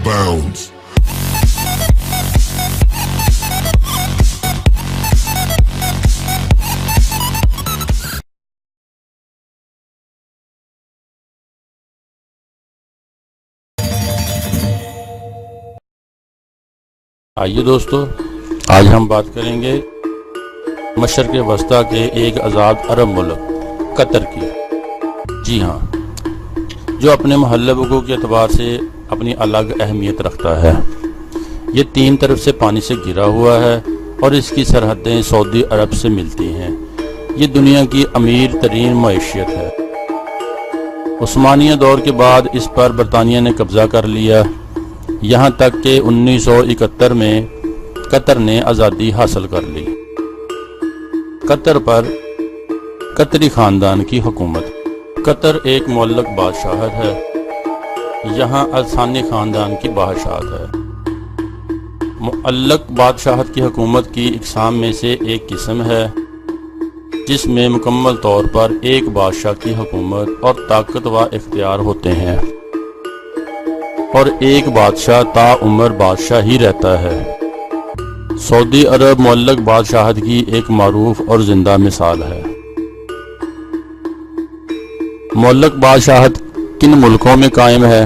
bounds. آئیے دوستو، آج ہم بات کریں گے مشرق وسطیٰ کے ایک آزاد عرب ملک قطر کی۔ جی ہاں، جو اپنے محلہ حقوق کے اعتبار سے اپنی الگ اہمیت رکھتا ہے۔ یہ تین طرف سے پانی سے گھرا ہوا ہے اور اس کی سرحدیں سعودی عرب سے ملتی ہیں۔ یہ دنیا کی امیر ترین معیشت ہے۔ عثمانیہ دور کے بعد اس پر برطانیہ نے قبضہ کر لیا، یہاں تک کہ 1971 میں قطر نے آزادی حاصل کر لی۔ قطر پر قطری خاندان کی حکومت۔ قطر ایک معلق بادشاہت ہے، یہاں الثانی خاندان کی بادشاہت ہے۔ معلق بادشاہت کی حکومت کی اقسام میں سے ایک قسم ہے جس میں مکمل طور پر ایک بادشاہ کی حکومت اور طاقت و اختیار ہوتے ہیں، اور ایک بادشاہ تا عمر بادشاہ ہی رہتا ہے۔ سعودی عرب معلق بادشاہت کی ایک معروف اور زندہ مثال ہے۔ معلق بادشاہت کن ملکوں میں قائم ہے؟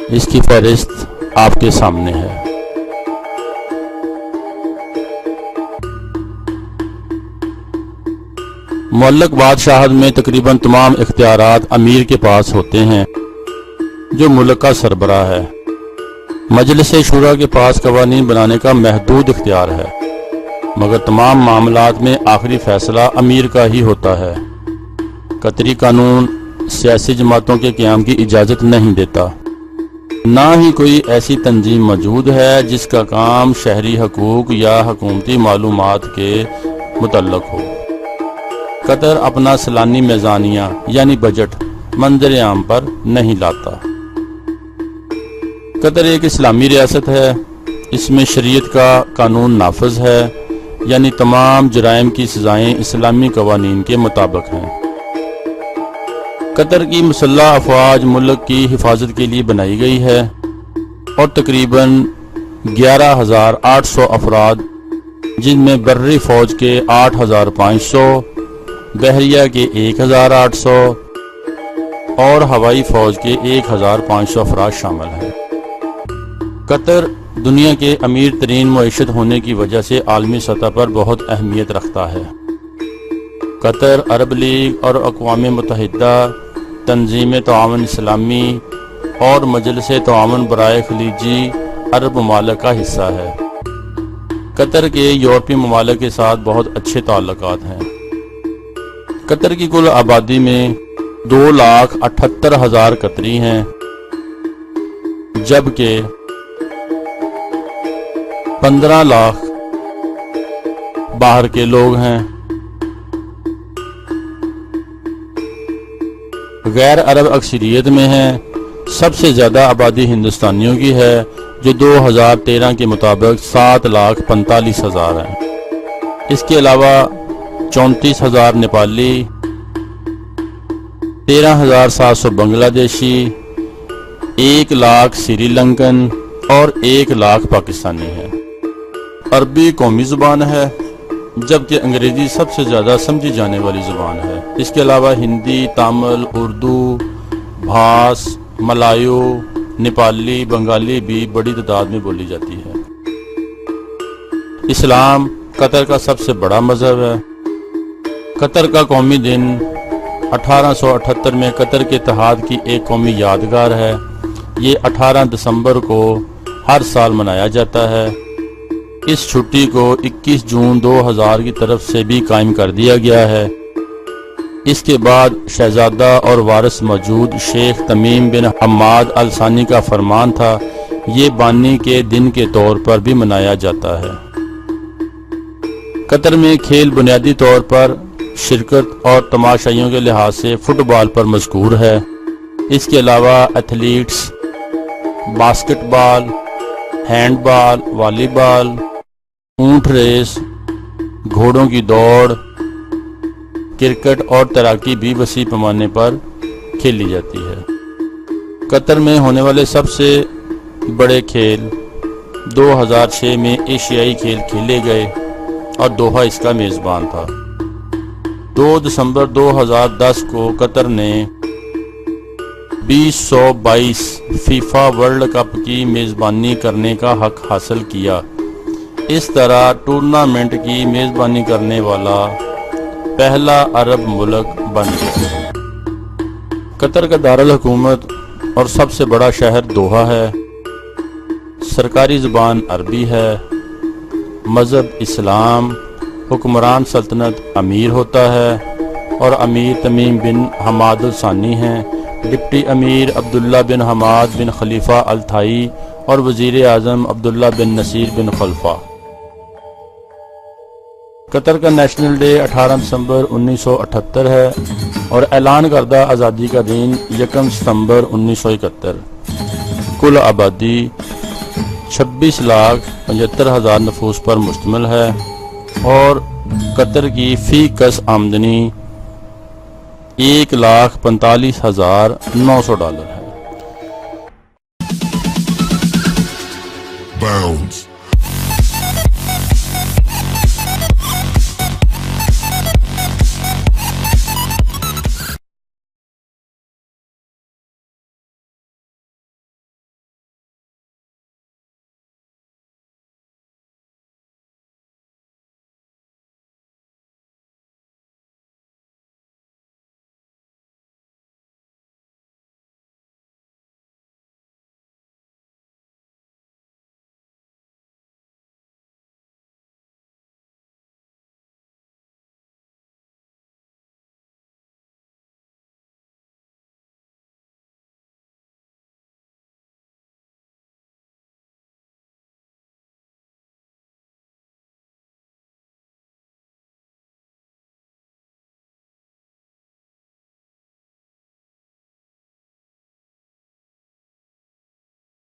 اس کی فہرست آپ کے سامنے ہے۔ معلق بادشاہت میں تقریباً تمام اختیارات امیر کے پاس ہوتے ہیں، جو ملک کا سربراہ ہے۔ مجلس شورا کے پاس قوانین بنانے کا محدود اختیار ہے، مگر تمام معاملات میں آخری فیصلہ امیر کا ہی ہوتا ہے۔ قطری قانون سیاسی جماعتوں کے قیام کی اجازت نہیں دیتا، نہ ہی کوئی ایسی تنظیم موجود ہے جس کا کام شہری حقوق یا حکومتی معلومات کے متعلق ہو۔ قطر اپنا سالانہ میزانیہ یعنی بجٹ منظر عام پر نہیں لاتا۔ قطر ایک اسلامی ریاست ہے، اس میں شریعت کا قانون نافذ ہے، یعنی تمام جرائم کی سزائیں اسلامی قوانین کے مطابق ہیں۔ قطر کی مسلح افواج ملک کی حفاظت کے لیے بنائی گئی ہے اور تقریباً 11,800 افراد، جن میں بری فوج کے 8,500، بحریہ کے 1,800 اور ہوائی فوج کے 1,500 افراد شامل ہیں۔ قطر دنیا کے امیر ترین معیشت ہونے کی وجہ سے عالمی سطح پر بہت اہمیت رکھتا ہے۔ قطر عرب لیگ اور اقوام متحدہ، تنظیم تعاون اسلامی اور مجلس تعاون برائے خلیجی عرب ممالک کا حصہ ہے۔ قطر کے یورپی ممالک کے ساتھ بہت اچھے تعلقات ہیں۔ قطر کی کل آبادی میں 2,78,000 قطری ہیں، جبکہ 15 لاکھ باہر کے لوگ ہیں۔ غیر عرب اکثریت میں ہیں۔ سب سے زیادہ آبادی ہندوستانیوں کی ہے، جو 2013 کے مطابق 7,45,000 ہیں۔ اس کے علاوہ 34,000 نیپالی، 13,700 بنگلہ دیشی، 1 لاکھ سری لنکن اور 1 لاکھ پاکستانی ہیں۔ عربی قومی زبان ہے، جبکہ انگریزی سب سے زیادہ سمجھی جانے والی زبان ہے۔ اس کے علاوہ ہندی، تامل، اردو، بھاس، ملایو، نیپالی، بنگالی بھی بڑی تعداد میں بولی جاتی ہے۔ اسلام قطر کا سب سے بڑا مذہب ہے۔ قطر کا قومی دن 1878 میں قطر کے اتحاد کی ایک قومی یادگار ہے۔ یہ 18 دسمبر کو ہر سال منایا جاتا ہے۔ اس چھٹی کو 21 جون 2000 کی طرف سے بھی قائم کر دیا گیا ہے۔ اس کے بعد شہزادہ اور وارث موجود شیخ تمیم بن حماد ال ثانی کا فرمان تھا، یہ بانی کے دن کے طور پر بھی منایا جاتا ہے۔ قطر میں کھیل بنیادی طور پر شرکت اور تماشائیوں کے لحاظ سے فٹ بال پر مذکور ہے۔ اس کے علاوہ ایتھلیٹس باسکٹ بال، ہینڈ بال، والی بال، اونٹ ریس، گھوڑوں کی دوڑ، کرکٹ اور تیراکی بھی وسیع پیمانے پر کھیلی جاتی ہے۔ قطر میں ہونے والے سب سے بڑے کھیل 2006 میں ایشیائی کھیل کھیلے گئے اور دوحہ اس کا میزبان تھا۔ 2 دسمبر 2010 کو قطر نے 2022 فیفا ورلڈ کپ کی میزبانی کرنے کا حق حاصل کیا۔ اس طرح ٹورنامنٹ کی میزبانی کرنے والا پہلا عرب ملک بن گیا۔ قطر کا دارالحکومت اور سب سے بڑا شہر دوحہ ہے۔ سرکاری زبان عربی ہے۔ مذہب اسلام۔ حکمران سلطنت امیر ہوتا ہے اور امیر تمیم بن حماد الثانی ہیں۔ ڈپٹی امیر عبداللہ بن حماد بن خلیفہ التھائی اور وزیر اعظم عبداللہ بن نصیر بن خلفہ۔ قطر کا نیشنل ڈے 18 دسمبر 1978 ہے اور اعلان کردہ آزادی کا دن 1 ستمبر 1971۔ کل آبادی 26,75,000 نفوس پر مشتمل ہے اور قطر کی فی کس آمدنی $1,45,900 ہے۔ Bounce.